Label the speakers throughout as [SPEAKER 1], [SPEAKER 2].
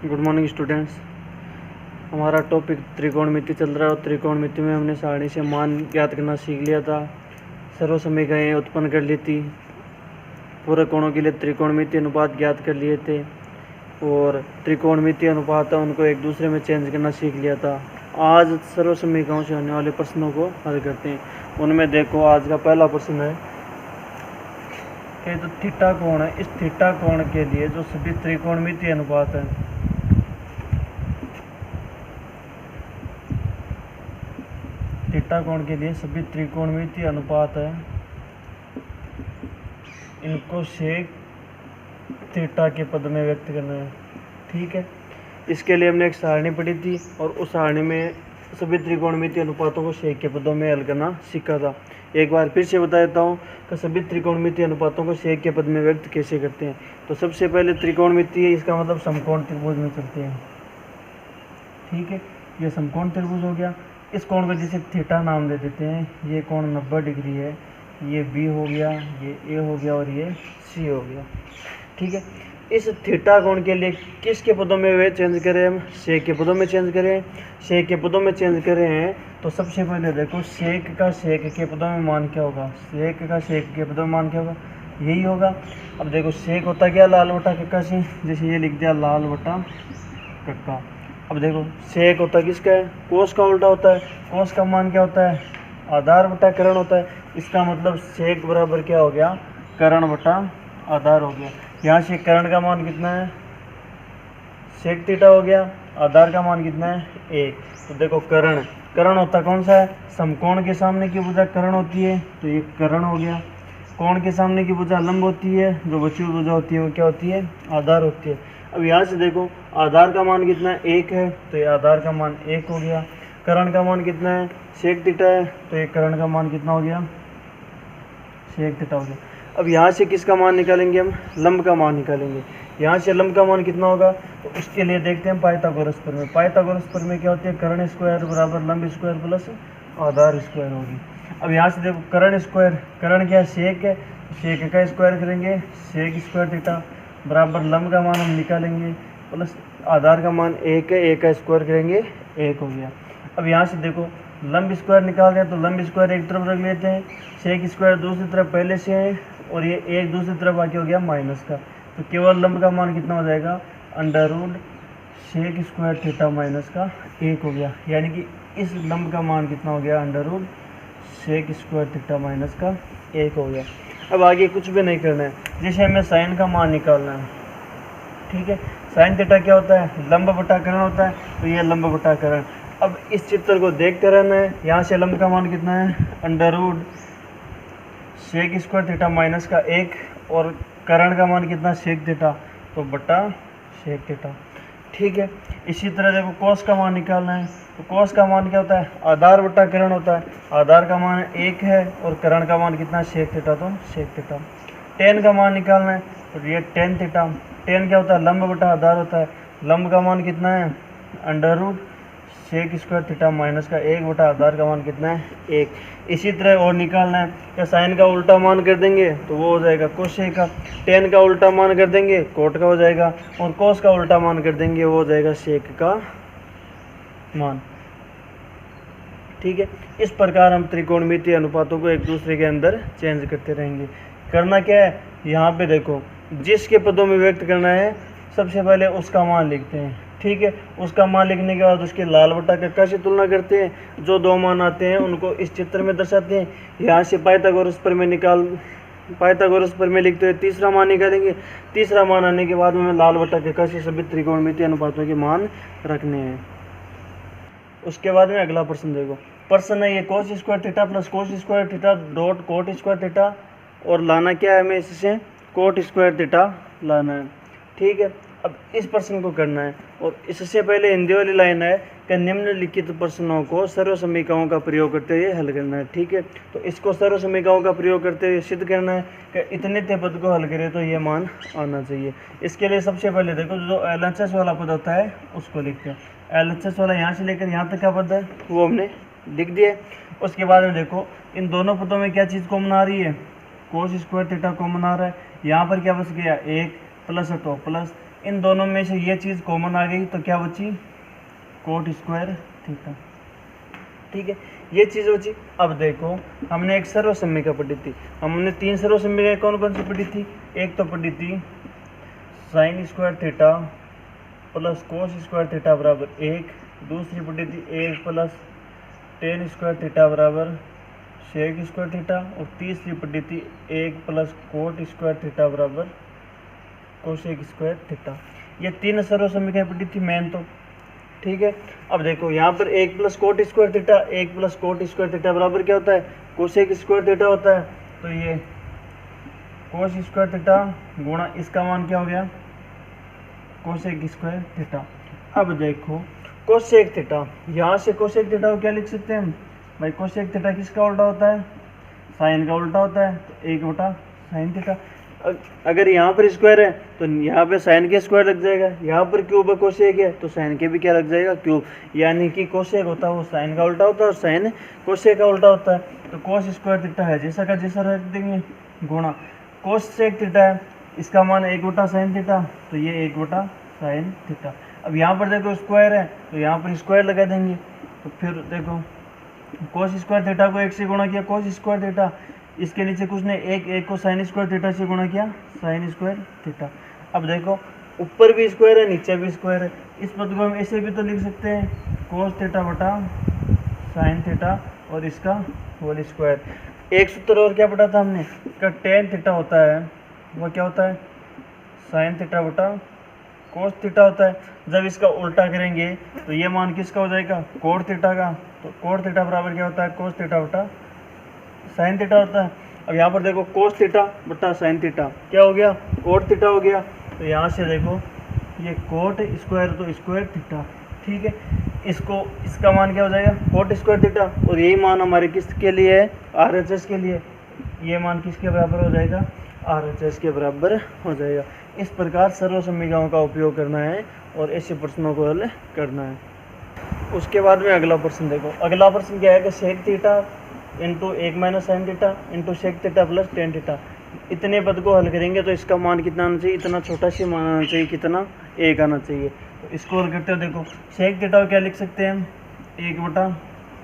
[SPEAKER 1] Good morning students. हमारा topic त्रिकोणमिति चल रहा है और त्रिकोणमिति में हमने सारणी से मान ज्ञात करना सीख लिया था। सर्व समीकरणें उत्पन्न कर ली थी। पूरे कोणों के लिए त्रिकोणमिति अनुपात ज्ञात कर लिए थे और त्रिकोणमिति अनुपात उनको एक दूसरे में चेंज करना सीख लिया था। आज सर्व समीकरणों से होने वाले प्रश्नों को हल करते हैं। उनमें देखो, आज का पहला प्रश्न है कि जो थीटा कोण है, इस थीटा कोण के लिए जो सभी त्रिकोणमिति अनुपात है, थीटा कोण के लिए सभी त्रिकोणमिति अनुपात है, इनको सेक थीटा के पद में व्यक्त करना है। ठीक है, इसके लिए हमने एक सारणी पढ़ी थी और उस सारणी में सभी त्रिकोणमिति अनुपातों को सेक के पदों में हल करना सीखा था। एक बार फिर से बता देता हूँ कि सभी त्रिकोणमिति अनुपातों को सेक के पद में व्यक्त कैसे करते हैं। तो सबसे पहले त्रिकोणमिति है, इसका मतलब समकोण त्रिभुज में चलते हैं। ठीक है, ये समकोण त्रिभुज हो गया। इस कोण को जैसे थीटा नाम दे देते हैं। ये कोण 90 डिग्री है, ये बी हो गया, ये ए हो गया और ये सी हो गया। ठीक है, इस थीटा कोण के लिए किसके पदों में वे चेंज करें? हम सेक के पदों में चेंज करें। सेक के पदों में चेंज करें हैं तो सबसे पहले देखो, सेक का सेक के पदों में मान क्या होगा? सेक का सेक के पदों में मान क्या होगा? यही होगा। अब देखो, सेक होता क्या? लाल बटा कक्का से, जैसे ये लिख दिया लाल बटा कक्का। अब देखो, सेक होता किसका है? कोस का उल्टा होता है। कोस का मान क्या होता है? आधार बटा करण होता है। इसका मतलब सेक बराबर क्या हो गया? करण बटा आधार हो गया। यहाँ से करण का मान कितना है? सेक थीटा हो गया। आधार का मान कितना है? 1। तो देखो, करण करण होता कौन सा है? समकोण के सामने की भुजा करण होती है, तो ये करण हो गया। कोण के सामने की भुजा लंब होती है, जो बची हुई भुजा होती है वो क्या होती है? आधार होती है। अब यहाँ से देखो, आधार का मान कितना है? 1 है, तो ये आधार का मान 1 हो गया। करण का मान कितना है? सेक थीटा है, तो ये करण का मान कितना हो गया? सेक थीटा हो गया। अब यहाँ से किसका मान निकालेंगे? हम लंब का मान निकालेंगे। यहाँ से लंब का मान कितना होगा? तो उसके लिए देखते हैं पाइथागोरस प्रमेय। पाइथागोरस प्रमेय क्या होती है? कर्ण स्क्वायर बराबर लंब स्क्वायर प्लस आधार स्क्वायर होगी। अब यहाँ से देखो, कर्ण स्क्वायर, कर्ण क्या है? सेक है, सेक का स्क्वायर करेंगे, सेक स्क्वायर थीटा बराबर लंब का मान हम निकालेंगे प्लस आधार का मान 1 है, 1 का स्क्वायर करेंगे, 1 हो गया। अब यहाँ से देखो, लंब स्क्वायर निकाल रहे हैं तो लंब स्क्वायर एक तरफ रख लेते हैं, सेक स्क्वायर दूसरी तरफ पहले से है और ये एक दूसरी तरफ आके हो गया माइनस का। तो केवल लंब का मान कितना हो जाएगा? Under root sec square theta minus का 1 हो गया। यानी कि इस लंब का मान कितना हो गया? Under root sec square theta minus का 1 हो गया। अब आगे कुछ भी नहीं करना है, जैसे हमें साइन का मान निकालना है। ठीक है, साइन थीटा क्या होता है? लंब बटा करण होता है, तो ये लंब बटा करण। अब इस चित्र को देखते रहना है। यहाँ से लंब का मान कितना है? Under root sec square theta minus का 1 और करण का मान कितना? सेक थीटा, तो बटा सेक थीटा। ठीक है, इसी तरह देखो, कोस का मान निकालना है तो कोस का मान क्या होता है? आधार बटा करण होता है। आधार का मान 1 है और करण का मान कितना? सेक थीटा, तो सेक थीटा। टेन का मान निकालना है तो ये टेन थीटा। टेन क्या होता है? लंब बटा आधार होता है। लंब का मान कितना है? Under root sec square theta minus का 1 बटा आधार का मान कितना है? 1। इसी तरह और निकालना है, या साइन का उल्टा मान कर देंगे तो वो हो जाएगा कोसेक का। टेन का उल्टा मान कर देंगे कोट का हो जाएगा, और कोस का उल्टा मान कर देंगे वो हो जाएगा सेक का मान। ठीक है, इस प्रकार हम त्रिकोणमिति अनुपातों को एक दूसरे के अंदर चेंज करते रहेंगे। करना क्या है? यहाँ पे देखो, जिसके पदों में व्यक्त करना है सबसे पहले उसका मान लिखते हैं। ठीक है, उसका मान लिखने के बाद उसके लाल बटा कक्का से तुलना करते हैं। जो दो मान आते हैं उनको इस चित्र में दर्शाते हैं। यहाँ से पाइथागोरस प्रमेय लिखते हुए तीसरा मान निकालेंगे। तीसरा मान आने के बाद में लाल बटा कक्का से सभी त्रिकोणमिति अनुपातों के मान रखने हैं। उसके बाद में अगला प्रश्न देखो, प्रश्न है ये cos square theta plus cos square theta dot coat square theta, और लाना क्या है हमें? इससे कोट स्क्वायर थीटा लाना है। ठीक है, अब इस प्रश्न को करना है और इससे पहले हिंदी वाली लाइन है कि निम्नलिखित प्रश्नों को सर्व समीकरणों का प्रयोग करते हुए हल करना है। ठीक है, तो इसको सर्व समीकरणों का प्रयोग करते हुए सिद्ध करना है कि इतने ते पद को हल करें तो ये मान आना चाहिए। इसके लिए सबसे पहले देखो, जो LHS वाला पद होता है उसको लिखते हैं। LHS वाला यहाँ से लेकर यहाँ तक का पद है वो हमने लिख दिया। उसके बाद में देखो, इन दोनों पदों में क्या चीज़ कॉमन आ रही है? कोस स्क्वायर थीटा कॉमन आ रहा है। यहाँ पर क्या बच गया? 1 प्लस तो प्लस इन दोनों में से ये चीज़ कॉमन आ गई तो क्या बची, कोट स्क्वायर थीटा। ठीक है, ये चीज़ बची। अब देखो हमने एक सर्वसम्मिका पढ़ी थी, हमने 3 सर्वसम्मिका कौन कौन सी पढ़ी थी, एक तो पढ़ी थी sign square theta plus cos square theta बराबर 1, दूसरी पढ़ी थी 1 प्लस टेन स्क्वायर थीटा बराबर सेक स्क्वायर थीटा, और तीसरी पढ़ी थी 1 प्लस कोट स्क्वायर थीटा बराबर कोसेक स्क्वायर थीटा। ये 3 सर्वसम्मिकाएं पढ़ी थी मेन तो। ठीक है, अब देखो यहाँ पर 1 plus coat square theta, 1 plus coat square theta बराबर क्या होता है, कोसेक स्क्वायर थीटा होता है। तो ये कोस स्क्वायर थीटा गुणा इसका मान क्या हो गया, कोसेक स्क्वायर थीटा। अब देखो कोसेक थीटा, यहाँ से कोसेक थीटा को क्या लिख सकते हैं हम भाई, कोसेक थीटा किसका उल्टा होता है, साइन का उल्टा होता है, तो 1 साइन थीटा। अगर यहाँ पर स्क्वायर है तो यहाँ पे साइन के स्क्वायर लग जाएगा, यहाँ पर क्यूब है कोसेक है तो साइन के भी क्या लग जाएगा, क्यूब। यानी कि कोसेक होता है वो साइन का उल्टा होता है और साइन कोसेक का उल्टा होता है। तो कोस स्क्वायर थीटा है जैसा का जैसा रख देंगे गुणा कोसेक थीटा है, इसका मान 1 साइन थीटा, तो ये 1 साइन थीटा। अब यहाँ पर देखो स्क्वायर है तो यहाँ पर स्क्वायर लगा देंगे, तो फिर देखो कोस स्क्वायर थीटा को 1 से गुणा किया कोस स्क्वायर थीटा, इसके नीचे कुछ नहीं, एक को साइन स्क्वायर थीटा से गुणा किया साइन स्क्वायर थीटा। अब देखो ऊपर भी स्क्वायर है नीचे भी स्क्वायर है, इस पद को हम ऐसे भी तो लिख सकते हैं कोस थीटा बटा साइन थीटा और इसका होल स्क्वायर। एक सूत्र और क्या पढ़ा था हमने, इसका टेन थीटा होता है वो क्या होता है, साइन थीटा बटा कोस थीटा होता है। जब इसका उल्टा करेंगे तो ये मान किसका हो जाएगा, कोट थीटा का। तो कोट थीटा बराबर क्या होता है, कोस थीटा बटा साइन थीटा होता है। अब यहाँ पर देखो कोस थीटा बटा साइन थीटा क्या हो गया, कोट थीटा हो गया। तो यहाँ से देखो ये कोट स्क्वायर तो स्क्वायर थीटा। ठीक है, इसका मान क्या हो जाएगा, कोट स्क्वायर थीटा, और यही मान हमारे किसके लिए है, RHS के लिए। ये मान किसके बराबर हो जाएगा, RHS के बराबर हो जाएगा। इस प्रकार सर्वसम्मिकाओं का उपयोग करना है और ऐसे प्रश्नों को हल करना है। उसके बाद में अगला प्रश्न देखो, अगला प्रश्न क्या है कि sec theta into 1 sine theta into sec theta plus tan theta. इतने पद को हल करेंगे तो इसका मान कितना आना चाहिए, इतना छोटा सा मान आना चाहिए, कितना 1 आना चाहिए। तो इसको हल करते हो देखो सेक थीटा को क्या लिख सकते हैं हम, 1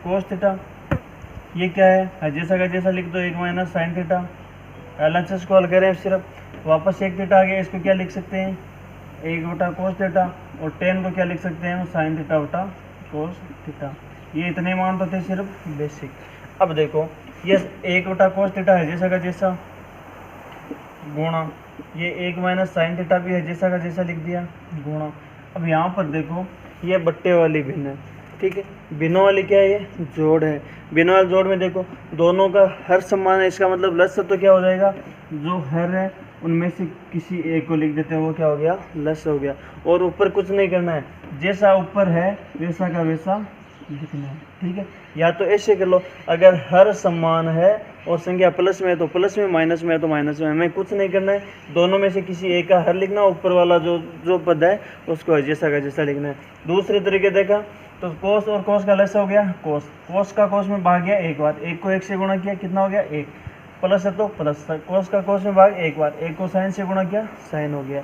[SPEAKER 1] कोस थीटा। ये क्या है, जैसा का जैसा लिख दो 1 साइन थीटा। LHS को हल करें सिर्फ वापस सेक थीटा आ गया, इसको क्या लिख सकते हैं 1 कोस थीटा, और टेन को क्या लिख सकते हैं साइन थीटा बटा कोस थीटा। ये इतने मान तो थे सिर्फ बेसिक। अब देखो ये 1 कोस थीटा है जैसा का जैसा गुणा ये 1 साइन थीटा भी है जैसा का जैसा लिख दिया गुणा। अब यहाँ पर देखो ये बट्टे वाली भिन्न है, ठीक है, भिन्नों वाली क्या है, ये जोड़ है। भिन्न वाले जोड़ में देखो दोनों का हर समान है, इसका मतलब लस तो क्या हो जाएगा, जो हर है उनमें से किसी एक को लिख देते हैं, वो क्या हो गया, लस हो गया। और ऊपर कुछ नहीं करना है, जैसा ऊपर है वैसा का वैसा लिखना है। ठीक है, या तो ऐसे कर लो, अगर हर समान है और संख्या प्लस में है तो प्लस में, माइनस में है तो माइनस में। हमें कुछ नहीं करना है, दोनों में से किसी एक का हर लिखना, ऊपर वाला जो पद है उसको जैसा का जैसा लिखना है। दूसरे तरीके देखा तो कोस और कोस का लस हो गया, कोस का कोस में भाग गया एक बार, एक को 1 से गुणा किया कितना हो गया 1, प्लस है तो प्लस, कोस का कोस में भाग एक बार, एक को साइन से गुणा किया साइन हो गया।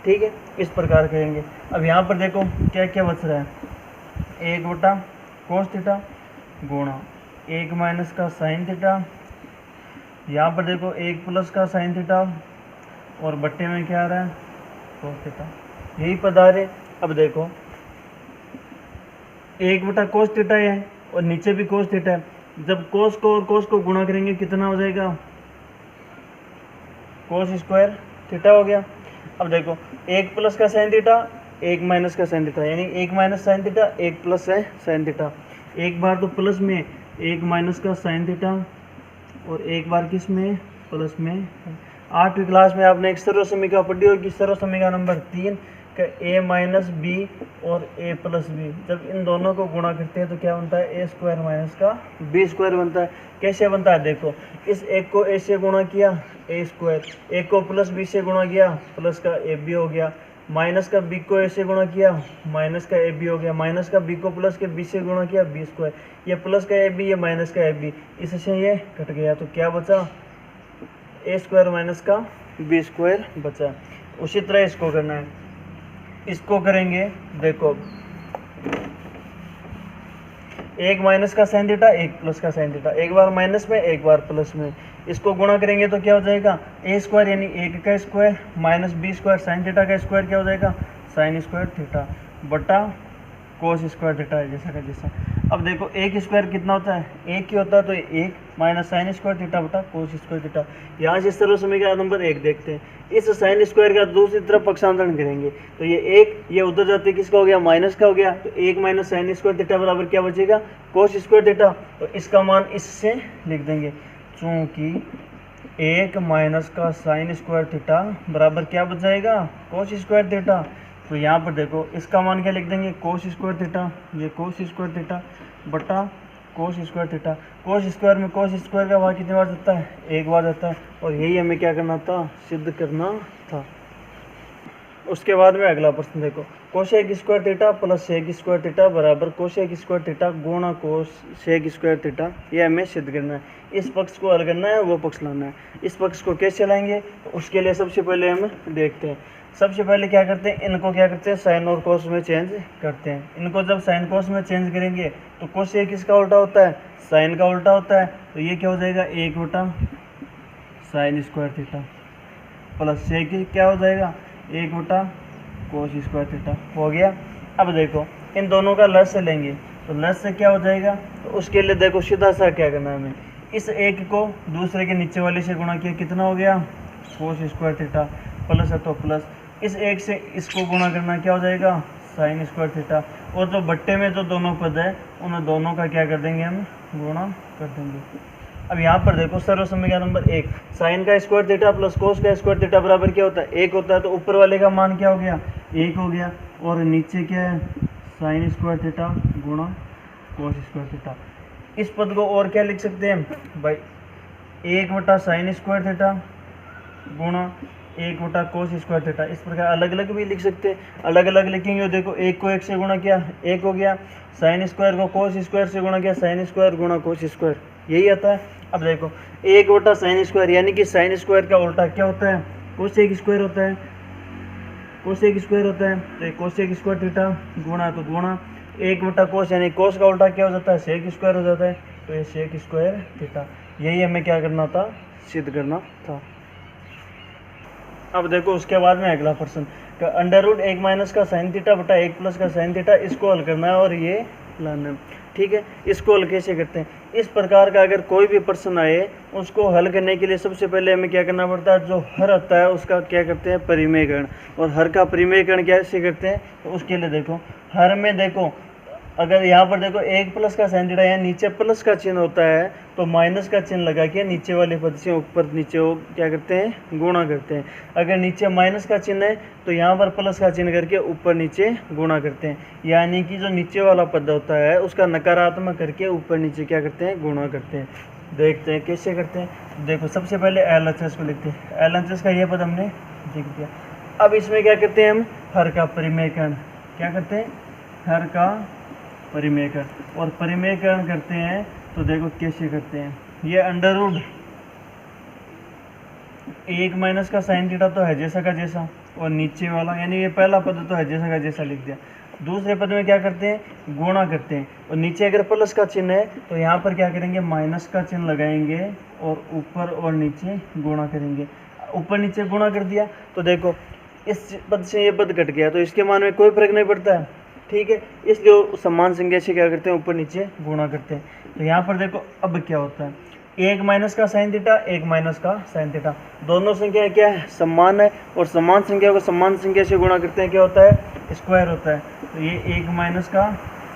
[SPEAKER 1] ठीक है, इस प्रकार करेंगे। अब यहाँ पर देखो क्या क्या बच रहा है, 1 कोस थीटा गुणा 1 साइन थीटा, यहाँ पर देखो 1 साइन थीटा, और बट्टे में क्या आ रहा है कोस थीटा, यही पद आ रहे। अब देखो 1 कोस थीटा है और नीचे भी कोस थीटा है, जब कोस को और कोस को गुणा करेंगे कितना हो जाएगा, कोस स्क्वायर थीटा हो गया। अब देखो 1 का साइन थीटा 1 का साइन थीटा, यानी 1 साइन थीटा 1 है साइन थीटा। एक बार तो प्लस में 1 का साइन थीटा और एक बार किस में प्लस में। 8वीं क्लास में आपने एक सर्वसम्मिका पढ़ी होगी, सर्वसम्मिका नंबर 3 का a - b और a + b। जब इन दोनों को गुणा करते हैं तो क्या बनता है, a² - का b² बनता है। कैसे बनता है देखो, इस एक को a से गुणा किया a², एक को प्लस b से गुणा किया प्लस का ab हो गया, माइनस का b को a से गुणा किया माइनस का ab हो गया, माइनस का b को प्लस के b से गुणा किया b², ये प्लस का ab ये माइनस का ab, इससे ये कट गया तो क्या बचा, a² - का b² बचा। उसी तरह इसको करना है, इसको करेंगे, देखो एक माइनस का साइन थीटा, एक प्लस का साइन थीटा, एक बार माइनस में एक बार प्लस में, इसको गुणा करेंगे तो क्या हो जाएगा, ए स्क्वायर यानी एक का square minus B square sine theta का स्क्वायर क्या हो जाएगा, साइन स्क्वायर थीटा बटा कोस स्क्वायर थीटा है जैसा का जैसा। अब देखो एक स्क्वायर कितना होता है, एक ही होता है, तो एक माइनस साइन स्क्वायर थीटा बटा कोस स्क्वायर थीटा। यहाँ से सर्व समीकरण नंबर 1 देखते हैं, इस साइन स्क्वायर का दूसरी तरफ पक्षांतरण करेंगे तो ये एक, ये उधर जाते किसका हो गया, माइनस का हो गया, तो एक माइनस साइन स्क्वायर थीटा बराबर क्या बचेगा, कोस स्क्वायर थीटा। तो इसका मान इससे लिख देंगे, चूँकि एक माइनस का साइन स्क्वायर थीटा बराबर क्या बच जाएगा, कोस स्क्वायर थीटा। तो यहाँ पर देखो इसका मान क्या लिख देंगे, कोस स्क्वायर थीटा, ये कोस स्क्वायर थीटा बटा cos square theta. Cos square में कोस स्क्वायर का भाग कितनी बार जाता है, एक बार जाता है, और यही हमें क्या करना था, सिद्ध करना था। उसके बाद में अगला प्रश्न देखो, cosec square theta plus sec square theta बराबर कोसेक स्क्वायर थीटा गुणा कोसेक स्क्वायर थीटा, ये हमें सिद्ध करना है। इस पक्ष को हल करना है, वो पक्ष लाना है। इस पक्ष को कैसे लाएंगे, तो उसके लिए सबसे पहले हम देखते हैं। सबसे पहले क्या करते हैं, इनको क्या करते हैं, साइन और कोस में चेंज करते हैं। इनको जब साइन कोस में चेंज करेंगे तो कोसेक किसका उल्टा होता है, साइन का उल्टा होता है, तो ये क्या हो जाएगा, एक बटा sine square theta plus sec क्या हो जाएगा, एक बटा कोस स्क्वायर थीटा हो गया। अब देखो इन दोनों का लस लेंगे तो लस से क्या हो जाएगा, तो उसके लिए देखो सीधा सा क्या करना है हमें, इस एक को दूसरे के नीचे वाले से गुणा किया, कितना हो गया, कोस स्क्वायर थीटा, प्लस है तो प्लस, इस एक से इसको गुणा करना क्या हो जाएगा, साइन स्क्वायर थीटा, और जो बट्टे में जो दोनों पद है उन दोनों का क्या कर देंगे, हम गुणा कर देंगे। अब यहाँ पर देखो सर्व समीकरण नंबर 1, साइन का स्क्वायर थीटा प्लस कोस का स्क्वायर थीटा बराबर क्या होता है, एक होता है, तो ऊपर वाले का मान क्या हो गया, एक हो गया, और नीचे क्या है, साइन स्क्वायर थीटा गुणा कोस स्क्वायर थीटा। इस पद को और क्या लिख सकते हैं भाई, एक बटा साइन स्क्वायर थीटा गुणा एक बटा कोस स्क्वायर थीटा। इस प्रकार अलग अलग भी लिख सकते हैं, अलग अलग लिखेंगे, देखो एक को एक से गुणा किया, एक हो गया, साइन स्क्वायर को कोस स्क्वायर से गुणा किया, साइन स्क्वायर गुणा कोस स्क्वायर, यही आता है। अब देखो एक बटा साइन स्क्वायर यानी कि साइन स्क्वायर का उल्टा क्या होता है, कोसेक स्क्वायर होता है, कोसेक स्क्वायर होता है, तो कोसेक स्क्वायर थीटा गुणा तो गुणा एक बटा कोस यानी कोस का उल्टा क्या हो जाता है, सेक स्क्वायर हो जाता है, तो ये सेक स्क्वायर थीटा। यही हमें क्या करना था, सिद्ध करना था। अब देखो उसके बाद में अगला प्रश्न, अंडर रूट एक माइनस का साइन थीटा बटा एक प्लस का साइन थीटा, इसको हल करना है और ये लाना है। ठीक है, इसको हल कैसे करते हैं, इस प्रकार का अगर कोई भी प्रश्न आए उसको हल करने के लिए सबसे पहले हमें क्या करना पड़ता है, जो हर आता है उसका क्या करते हैं, परिमेयकरण। और हर का परिमेयकरण कैसे करते हैं, तो उसके लिए देखो हर में देखो अगर यहाँ पर देखो एक प्लस का साइन थीटा, यहाँ नीचे प्लस का चिन्ह होता है तो माइनस का चिन्ह लगा के नीचे वाले पद से ऊपर नीचे वो क्या करते हैं, गुणा करते हैं। अगर नीचे माइनस का चिन्ह है तो यहाँ पर प्लस का चिन्ह करके ऊपर नीचे गुणा करते हैं, यानी कि जो नीचे वाला पद होता है उसका नकारात्मक करके ऊपर नीचे क्या करते हैं, गुणा करते हैं। देखते हैं कैसे करते हैं। देखो सबसे पहले LHS को लिखते हैं, LHS का ये पद हमने लिख दिया। अब इसमें क्या करते हैं, हम हर का परिमेयकरण क्या करते हैं, हर का परिमेयकरण, और परिमेयकरण करते हैं तो देखो कैसे करते हैं, ये अंडर रूट एक माइनस का साइन थीटा तो है जैसा का जैसा, और नीचे वाला यानी ये पहला पद तो है जैसा का जैसा लिख दिया। दूसरे पद में क्या करते हैं, गुणा करते हैं, और नीचे अगर प्लस का चिन्ह है तो यहाँ पर क्या करेंगे, माइनस का चिन्ह लगाएंगे और ऊपर और नीचे गुणा करेंगे। ऊपर नीचे गुणा कर दिया तो देखो इस पद से ये पद कट गया तो इसके मान में कोई फर्क नहीं पड़ता है। ठीक है, इसलिए समान संख्या से क्या करते हैं, ऊपर नीचे गुणा करते हैं। तो यहाँ पर देखो अब क्या होता है, एक माइनस का साइन थीटा, एक माइनस का साइन थीटा, दोनों संख्या क्या है, समान है, और समान संख्या को समान संख्या से गुणा करते हैं क्या होता है, स्क्वायर होता है। तो ये एक माइनस का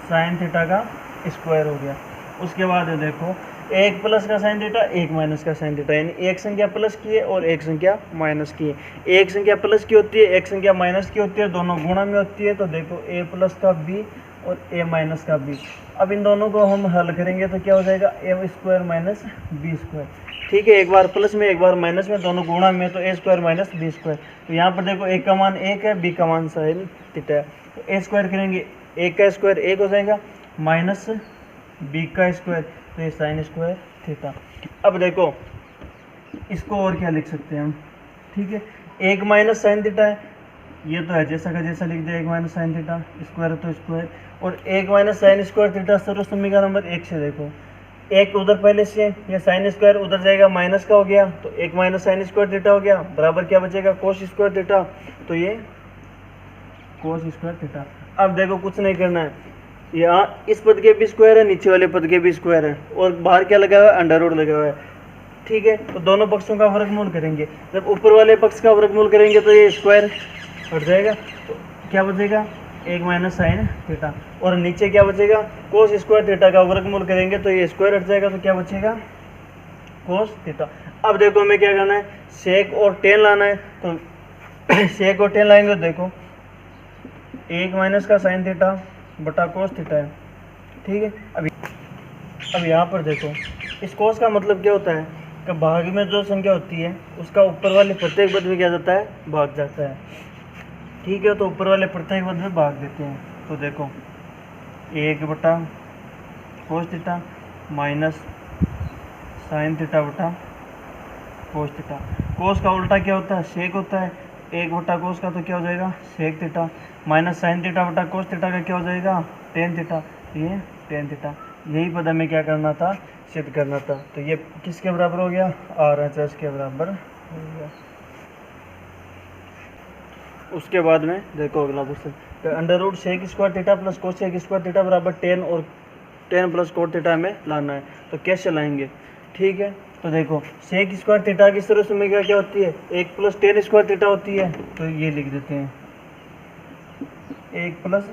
[SPEAKER 1] साइन थीटा का स्क्वायर हो गया। उसके बाद है देखो एक प्लस का साइन थीटा, एक माइनस का साइन थीटा, यानी एक संख्या प्लस की है और एक संख्या माइनस की है। एक संख्या प्लस की होती है, एक संख्या माइनस की होती है, दोनों गुणा में होती है। तो देखो ए प्लस का बी और ए माइनस का बी। अब इन दोनों को हम हल करेंगे तो क्या हो जाएगा, ए स्क्वायर माइनस बी स्क्वायर। ठीक है, एक बार प्लस में एक बार माइनस में, दोनों गुणा में, तो ए स्क्वायर माइनस बी स्क्वायर। तो यहाँ पर देखो ए का मान एक है, बी का मान साइन थीटा है, तो ए स्क्वायर करेंगे, एक का स्क्वायर एक हो जाएगा, माइनस बी का स्क्वायर, तो ये साइन स्क्वायर थीटा। अब देखो इसको और क्या लिख सकते हैं हम, ठीक है, एक माइनस साइन थीटा है, ये तो है जैसा का जैसा लिख दिया, 1 माइनस साइन थीटा, स्क्वायर है तो स्क्वायर, और 1 माइनस साइन स्क्वायर थीटा सर्व समीकरण नंबर 1 से देखो, एक उधर पहले से, ये साइन स्क्वायर उधर जाएगा माइनस का हो गया, तो 1 माइनस साइन स्क्वायर थीटा हो गया, बराबर क्या बचेगा कोस स्क्वायर थीटा, तो ये कोस स्क्वायर थीटा। अब देखो कुछ नहीं करना है, यहाँ इस पद के भी स्क्वायर है, नीचे वाले पद के भी स्क्वायर है, और बाहर क्या लगा हुआ है, अंडर रूट लगा हुआ है, ठीक है। तो दोनों पक्षों का वर्गमूल करेंगे, जब ऊपर वाले पक्ष का वर्गमूल करेंगे तो ये स्क्वायर हट जाएगा, तो क्या बचेगा 1 माइनस साइन थीटा, और नीचे क्या बचेगा कोस स्क्वायर थीटा का वर्गमूल करेंगे तो ये स्क्वायर हट जाएगा, तो क्या बचेगा कोस थीटा। अब देखो हमें क्या करना है, सेक और टेन लाना है, तो सेक और टेन लाएंगे तो देखो 1 माइनस का साइन थीटा बटा कोस थीटा है, ठीक है। अब यहाँ पर देखो इस कोस का मतलब क्या होता है कि भाग में जो संख्या होती है उसका ऊपर वाले प्रत्येक पद में क्या जाता है, भाग जाता है, ठीक है। तो ऊपर वाले प्रत्येक पद में भाग देते हैं, तो देखो 1 बटा cos theta minus sine theta बटा कोस थीटा। कोस का उल्टा क्या होता है, सेक होता है, 1 बटा कोस का तो क्या हो जाएगा sec theta, minus sine theta बटा कोस थीटा का क्या हो जाएगा टेन थीटा, ये टेन थीटा। यही पद हमें क्या करना था, सिद्ध करना था, तो ये किसके बराबर हो गया, RHS के बराबर हो गया। उसके बाद में देखो अगला क्वेश्चन, तो under root sec square theta plus cosec square theta बराबर 10 और 10 प्लस कोट थीटा हमें लाना है, तो कैसे लाएंगे, ठीक है। तो देखो सेक स्क्वायर थीटा की सर्व समीकरण क्या होती है, 1 प्लस 10 स्क्वायर थीटा होती है, तो ये लिख देते हैं 1 plus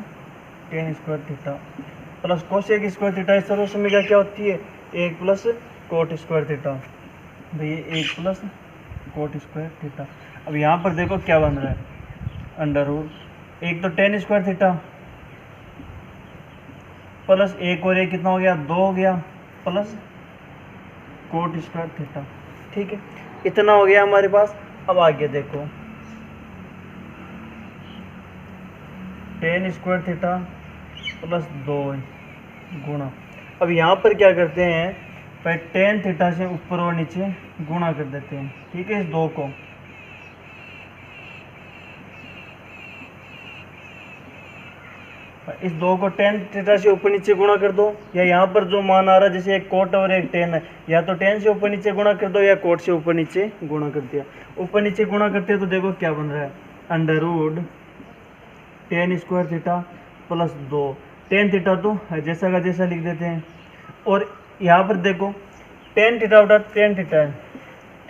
[SPEAKER 1] 10 square theta plus cosec square theta की सर्व समीकरण क्या होती है, 1 प्लस कोट स्क्वायर थीटा, तो ये 1 प्लस कोट स्क्वायर थीटा। अब यहाँ पर देखो क्या बन रहा है, अंडर रूट 1 तो 10 स्क्वायर थीटा प्लस 1 और 1 कितना हो गया 2 हो गया, प्लस कोट स्क्वायर थीटा, ठीक है। इतना हो गया हमारे पास। अब आगे देखो 10 स्क्वायर थीटा प्लस 2 गुणा, अब यहाँ पर क्या करते हैं, पहले टेन थीटा से ऊपर और नीचे गुणा कर देते हैं, ठीक है। इस 2 को टेन थीटा से ऊपर नीचे गुणा कर दो, या यहाँ पर जो मान आ रहा है जैसे एक कोट और एक टेन है, या तो टेन से ऊपर नीचे गुणा कर दो या कोट से ऊपर नीचे गुणा कर दिया। ऊपर नीचे गुणा करते हैं तो देखो क्या बन रहा है, under root 10 square theta plus 2, tan theta तो जैसा का जैसा लिख देते हैं, और यहाँ पर देखो टेन थीटा बटा टेन थीटा है,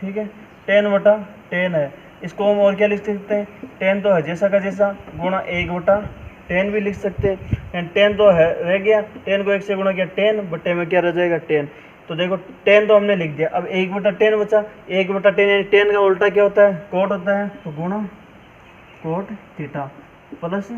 [SPEAKER 1] ठीक है, 10 बटा 10 है, इसको हम और क्या लिख सकते हैं, 10 तो है जैसा का जैसा गुणा 1 बटा 10 भी लिख सकते हैं, 10 तो है रह गया, 10 को 1 से गुणा किया 10 बटे में क्या रह जाएगा 10, तो देखो 10 तो हमने लिख दिया। अब 1 बटा 10 बचा, 1 बटा 10 यानी 10 का उल्टा क्या होता है कोट होता है, तो गुणा cot theta plus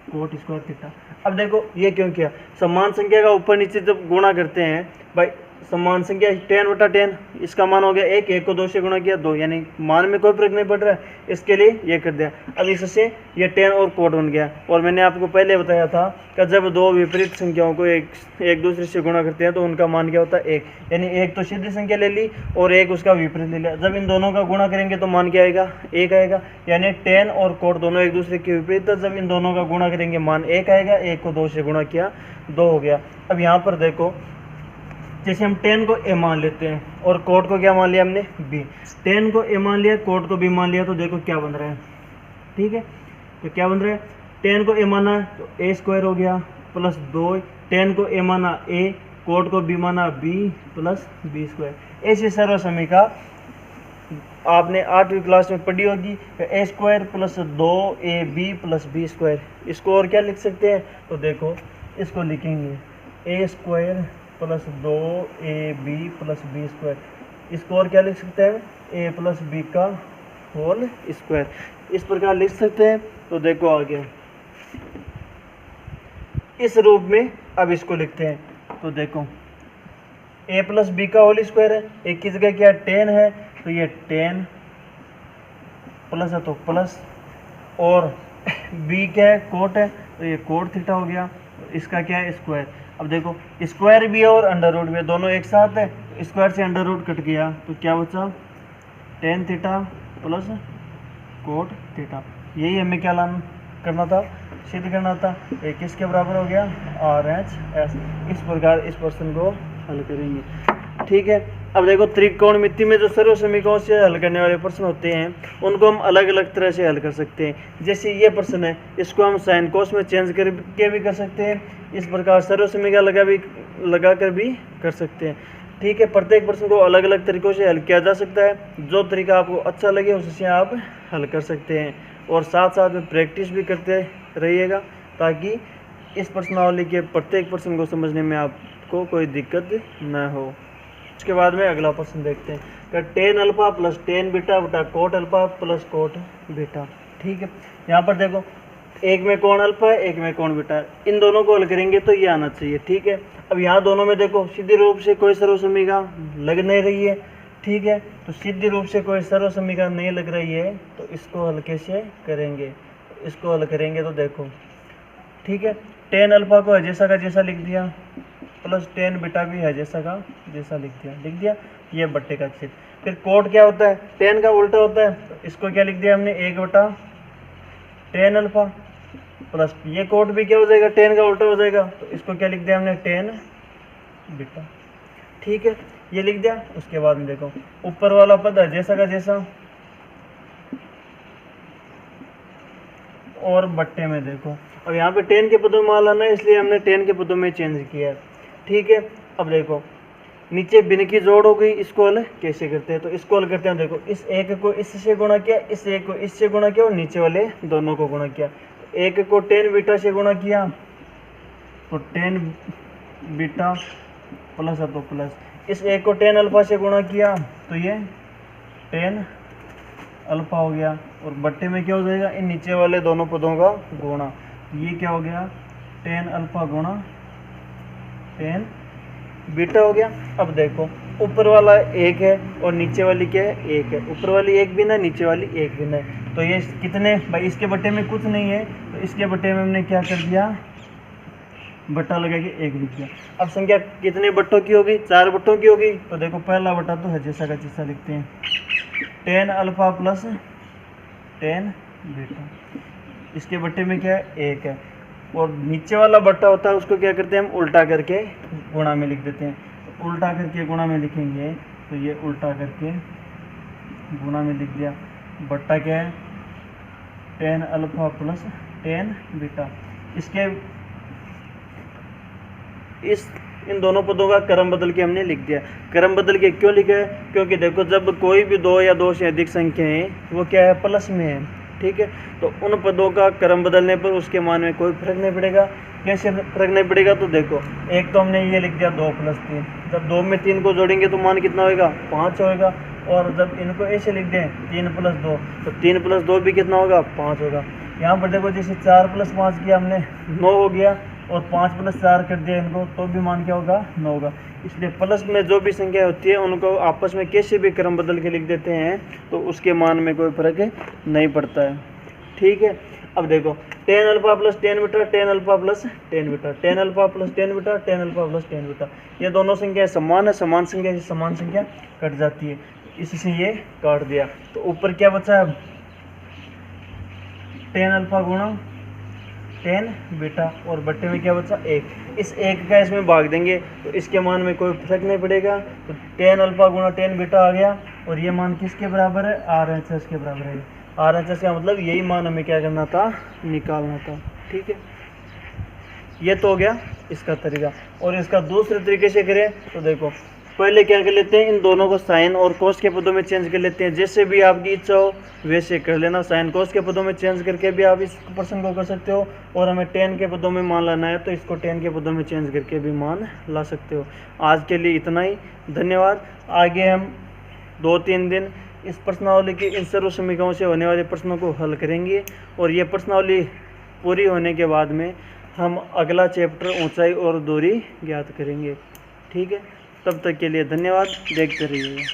[SPEAKER 1] coat square theta. अब देखो ये क्यों किया, समान संख्या का ऊपर नीचे जब गुणा करते हैं भाई, समान संख्या 10 बटा 10 इसका मान हो गया 1, 1 को 2 से गुणा किया 2, यानी मान में कोई फर्क नहीं पड़ रहा है, इसके लिए ये कर दिया। अब इससे ये 10 और कोट बन गया, और मैंने आपको पहले बताया था कि जब दो विपरीत संख्याओं को एक दूसरे से गुणा करते हैं तो उनका मान क्या होता है 1, यानी एक तो सीधी संख्या ले ली और एक उसका विपरीत ले लिया, जब इन दोनों का गुणा करेंगे तो मान क्या आएगा 1 आएगा, यानी 10 और कोट दोनों एक दूसरे के विपरीत, जब इन दोनों का गुणा करेंगे मान 1 आएगा, 1 को 2 से गुणा किया 2 हो गया। अब यहाँ पर देखो जैसे हम 10 को a मान लेते हैं और कोट को क्या मान लिया हमने b, 10 को a मान लिया कोट को b मान लिया, तो देखो क्या बन रहा है, ठीक है। तो क्या बन रहा है, 10 को a माना तो a स्क्वायर हो गया प्लस 2, 10 को a माना a, कोट को b माना b प्लस b स्क्वायर। ऐसी सर्व समीकरण आपने 8वीं क्लास में पढ़ी होगी, a square plus 2ab plus b square. इसको और क्या लिख सकते हैं, तो देखो इसको लिखेंगे a स्क्वायर प्लस 2ab प्लस बी स्क्वायर, इसको और क्या लिख सकते हैं a प्लस बी का होल स्क्वायर, इस प्रकार लिख सकते हैं। तो देखो आगे इस रूप में अब इसको लिखते हैं, तो देखो a प्लस बी का होल स्क्वायर है, एक की जगह क्या 10 है, तो ये 10 प्लस है तो प्लस, और b क्या है कोट है, तो ये कोट थीटा हो गया, इसका क्या है स्क्वायर। अब देखो स्क्वायर भी है और अंडर रूट भी है, दोनों एक साथ है, स्क्वायर से अंडर रूट कट गया तो क्या बचा 10 थीटा प्लस कोट थीटा। यही हमें क्या करना था, सिद्ध करना था। ये किसके बराबर हो गया, RHS। इस प्रकार इस प्रश्न को हल करेंगे। ठीक है, अब देखो त्रिकोणमिति में जो सर्व समीकरणों से हल करने वाले प्रश्न होते हैं उनको हम अलग अलग तरह से हल कर सकते हैं। जैसे ये प्रश्न है, इसको हम साइन कोस में चेंज करके भी कर सकते हैं, इस प्रकार सर्व समीकरण लगा कर भी कर सकते हैं। ठीक है, प्रत्येक प्रश्न को अलग अलग तरीकों से हल किया जा सकता है। जो तरीका आपको अच्छा लगे उससे आप हल कर सकते हैं, और साथ साथ में प्रैक्टिस भी करते रहिएगा ताकि इस प्रश्नावली के प्रत्येक प्रश्न को समझने में आपको कोई दिक्कत न हो। उसके बाद में अगला प्रश्न देखते हैं कि tan alpha plus tan beta बटा cot alpha plus cot beta. ठीक है, यहाँ पर देखो एक में कौन अल्फा है, एक में कौन बीटा है, इन दोनों को हल करेंगे तो ये आना चाहिए। ठीक है, अब यहाँ दोनों में देखो सीधे रूप से कोई सर्व समीकरण लग नहीं रही है। ठीक है, तो सीधे रूप से कोई सर्व समीकरण नहीं लग रही है तो इसको हल कैसे करेंगे, इसको हल करेंगे तो देखो। ठीक है, टेन अल्फा को है जैसा का जैसा लिख दिया, प्लस टेन बीटा भी है जैसा का जैसा लिख दिया, ये बट्टे का छेद। फिर कोट क्या होता है, टेन का उल्टा होता है, तो इसको क्या लिख दिया हमने, एक बटा टेन अल्फा, प्लस ये कोट भी क्या हो जाएगा, टेन का उल्टा हो जाएगा, तो इसको क्या लिख दिया हमने, टेन बीटा। ठीक है, ये लिख दिया। उसके बाद में देखो ऊपर वाला पद है जैसा का जैसा, और बट्टे में देखो, अब यहाँ पे टेन के पदों में मान लाना है इसलिए हमने टेन के पदों में चेंज किया है। ठीक है, अब देखो नीचे बिन की जोड़ हो गई, इसको हल कैसे करते हैं, तो इसको हल करते हैं। देखो इस एक को इससे गुणा किया, इस एक को इससे गुणा किया और नीचे वाले दोनों को गुणा किया। एक को टेन बीटा से गुणा किया तो टेन बीटा प्लस है तो प्लस, इस एक को टेन अल्फा से गुणा किया तो ये टेन अल्फा हो गया, और बट्टे में क्या हो जाएगा, इन नीचे वाले दोनों पदों का गुणा, ये क्या हो गया, टेन अल्फा गुणा टेन बीटा हो गया। अब देखो ऊपर वाला एक है और नीचे वाली क्या है, एक है, ऊपर वाली एक भिन्न है, नीचे वाली एक भिन्न है, तो ये कितने भाई, इसके बट्टे में कुछ नहीं है तो इसके बट्टे में हमने क्या कर दिया, बट्टा लगा के एक लिख दिया। अब संख्या कितने बट्टों की होगी, 4 बट्टों की होगी, तो देखो पहला बट्टा तो है जैसा का जैसा लिखते हैं, ten alpha plus tan beta, इसके बट्टे में क्या है, एक है, और नीचे वाला बट्टा होता है उसको क्या करते हैं हम, उल्टा करके गुणा में लिख देते हैं। तो उल्टा करके गुणा में लिखेंगे तो ये उल्टा करके गुणा में लिख दिया, बट्टा क्या है, ten alpha plus tan beta. इसके इन दोनों पदों का क्रम बदल के हमने लिख दिया। क्रम बदल के क्यों लिखा है, क्योंकि देखो जब कोई भी दो या दो से अधिक संख्याएं वो क्या है, प्लस में है। ठीक है, तो उन पदों का क्रम बदलने पर उसके मान में कोई फर्क नहीं पड़ेगा। कैसे फर्क नहीं पड़ेगा, तो देखो एक तो हमने ये लिख दिया 2 + 3, जब 2 में 3 को जोड़ेंगे तो मान कितना होगा, 5 होगा, और जब इनको ऐसे लिख दें 3 + 2 तो 3 + 2 भी कितना होगा, 5 होगा। यहाँ पर देखो जैसे 4 + 5 किया हमने 9 हो गया, और 5 + 4 कर दिया इनको तो भी मान क्या होगा, 9 होगा। इसलिए प्लस में जो भी संख्या होती है उनको आपस में कैसे भी क्रम बदल के लिख देते हैं तो उसके मान में कोई फर्क नहीं पड़ता है। ठीक है, अब देखो ten alpha plus tan beta, ten alpha plus tan beta, ten alpha plus tan beta, ten alpha plus tan beta, ये दोनों संख्या समान है, समान संख्या से समान संख्या कट जाती है, इससे ये काट दिया। तो ऊपर क्या बचा है, टेन अल्फा गुणा टेन बीटा, और बट्टे में क्या बचा, एक। इस एक का इसमें भाग देंगे तो इसके मान में कोई फर्क नहीं पड़ेगा, तो टेन अल्फा गुणा टेन बीटा आ गया, और ये मान किसके बराबर है, RHS के बराबर है। RHS का मतलब यही मान हमें क्या करना था, निकालना था। ठीक है, ये तो हो गया इसका तरीका। और इसका दूसरे तरीके से करें तो देखो पहले क्या कर लेते हैं, इन दोनों को साइन और कोस के पदों में चेंज कर लेते हैं। जैसे भी आपकी इच्छा हो वैसे कर लेना, साइन कोस के पदों में चेंज करके भी आप इस प्रश्न को कर सकते हो, और हमें टेन के पदों में मान लाना है तो इसको टेन के पदों में चेंज करके भी मान ला सकते हो। आज के लिए इतना ही, धन्यवाद। आगे हम 2-3 दिन इस प्रश्नावली के इन सर्व समीकरणों से होने वाले प्रश्नों को हल करेंगे, और ये प्रश्नावली पूरी होने के बाद में हम अगला चैप्टर ऊंचाई और दूरी ज्ञात करेंगे। ठीक है, तब तक के लिए धन्यवाद, देखते रहिए।